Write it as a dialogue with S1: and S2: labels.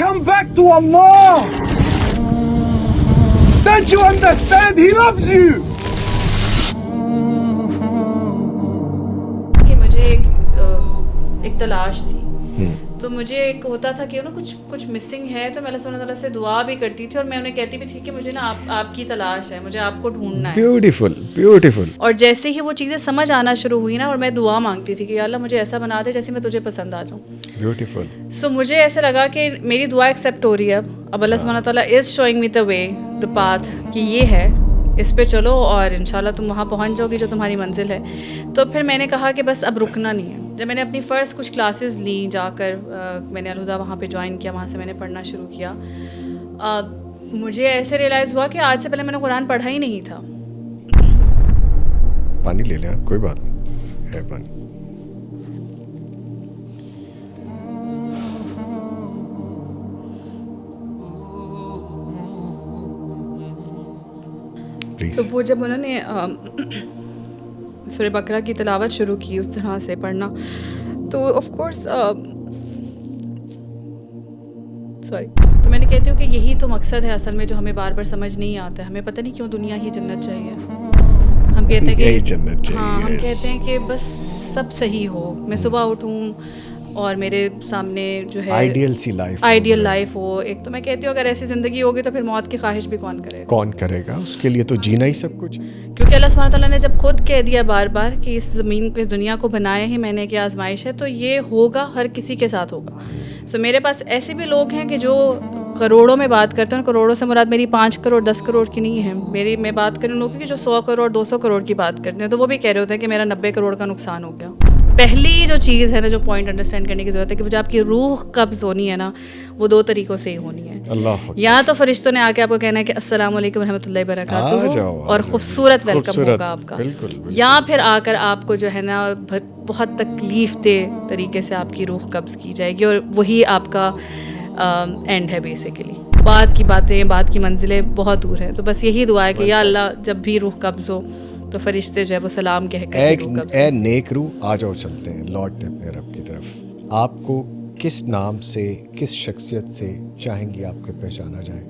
S1: come back to Allah. Don't you understand? He loves you.
S2: کہ مجھے ایک تلاش تھی, تو مجھے ایک ہوتا تھا کہ کچھ مسنگ ہے, تو میں اللہ سبحانہ تعالیٰ سے دعا بھی کرتی تھی, اور میں انہیں کہتی بھی تھی کہ مجھے نا آپ کی تلاش ہے, مجھے آپ کو ڈھونڈنا ہے.
S3: Beautiful beautiful.
S2: اور جیسے ہی وہ چیزیں سمجھ آنا شروع ہوئی نا, اور میں دعا مانگتی تھی کہ یا اللہ مجھے ایسا بنا دے جیسے میں تجھے پسند آ جاؤں.
S3: بیوٹیفل.
S2: سو مجھے ایسا لگا کہ میری دعا ایکسیپٹ ہو رہی ہے اب اللہ سبحانہ تعالیٰ از شوئنگ می دا وے, دا پاتھ, کہ یہ ہے, اس پہ چلو اور انشاءاللہ تم وہاں پہنچ جاؤ گی جو تمہاری منزل ہے. تو پھر میں نے کہا کہ بس اب رکنا نہیں ہے. جب میں نے اپنی فرسٹ کچھ کلاسز لیں جا کر, میں نے الہدیٰ وہاں پہ جوائن کیا, وہاں سے میں نے پڑھنا شروع کیا. مجھے ایسے ریئلائز ہوا کہ آج سے پہلے میں نے قرآن پڑھا ہی نہیں تھا.
S3: پانی لے لیں آپ, کوئی بات نہیں, ہے پانی.
S2: تو وہ جب انہوں نے سورہ بقرہ کی تلاوت شروع کی اس طرح سے پڑھنا, تو آف کورس تو میں نے کہتی ہوں کہ یہی تو مقصد ہے اصل میں, جو ہمیں بار بار سمجھ نہیں آتا ہے. ہمیں پتہ نہیں کیوں دنیا ہی جنت چاہیے. ہم کہتے ہیں کہ
S3: جنت چاہیے,
S2: ہاں, ہم کہتے ہیں کہ بس سب صحیح ہو, میں صبح اٹھوں اور میرے سامنے جو ہے آئیڈیل لائف ہو. ایک تو میں کہتی ہوں اگر ایسی زندگی ہوگی تو پھر موت کی خواہش بھی کون کرے گا,
S3: اس کے لیے تو جینا ہی سب کچھ.
S2: کیونکہ اللہ سبحانہ تعالیٰ نے جب خود کہہ دیا بار بار کہ اس زمین کو, اس دنیا کو بنایا ہی میں نے کہ آزمائش ہے, تو یہ ہوگا, ہر کسی کے ساتھ ہوگا. سو میرے پاس ایسے بھی لوگ ہیں کہ جو کروڑوں میں بات کرتے ہیں, کروڑوں سے مراد میری 5 کروڑ 10 کروڑ کی نہیں ہے, میں بات کروں لوگوں کی جو 100 کروڑ 200 کروڑ کی بات کرتے ہیں, تو وہ بھی کہہ رہے ہوتے ہیں کہ میرا 90 کروڑ کا نقصان ہو گیا. پہلی جو چیز ہے نا, جو پوائنٹ انڈرسٹینڈ کرنے کی ضرورت ہے, کہ وہ جو آپ کی روح قبض ہونی ہے نا, وہ 2 طریقوں سے ہی ہونی ہے.
S3: اللہ,
S2: یا تو فرشتوں نے آ کے آپ کو کہنا ہے کہ السلام علیکم ورحمۃ اللہ وبرکاتہ, اور خوبصورت ویلکم ہوگا آپ کا, یا پھر آ کر آپ کو جو ہے نا بہت تکلیف دہ طریقے سے آپ کی روح قبض کی جائے گی, اور وہی آپ کا اینڈ ہے بیسیکلی. بعد کی باتیں, بعد کی منزلیں بہت دور ہیں. تو بس یہی دعا ہے کہ یا اللہ جب بھی روح قبض ہو تو فرشتے جو ہے وہ سلام کہہ کر,
S3: اے نیک روح آ جاؤ, چلتے ہیں, لوٹتے اپنے رب کی طرف. آپ کو کس نام سے, کس شخصیت سے چاہیں گی آپ کو پہچانا جائے؟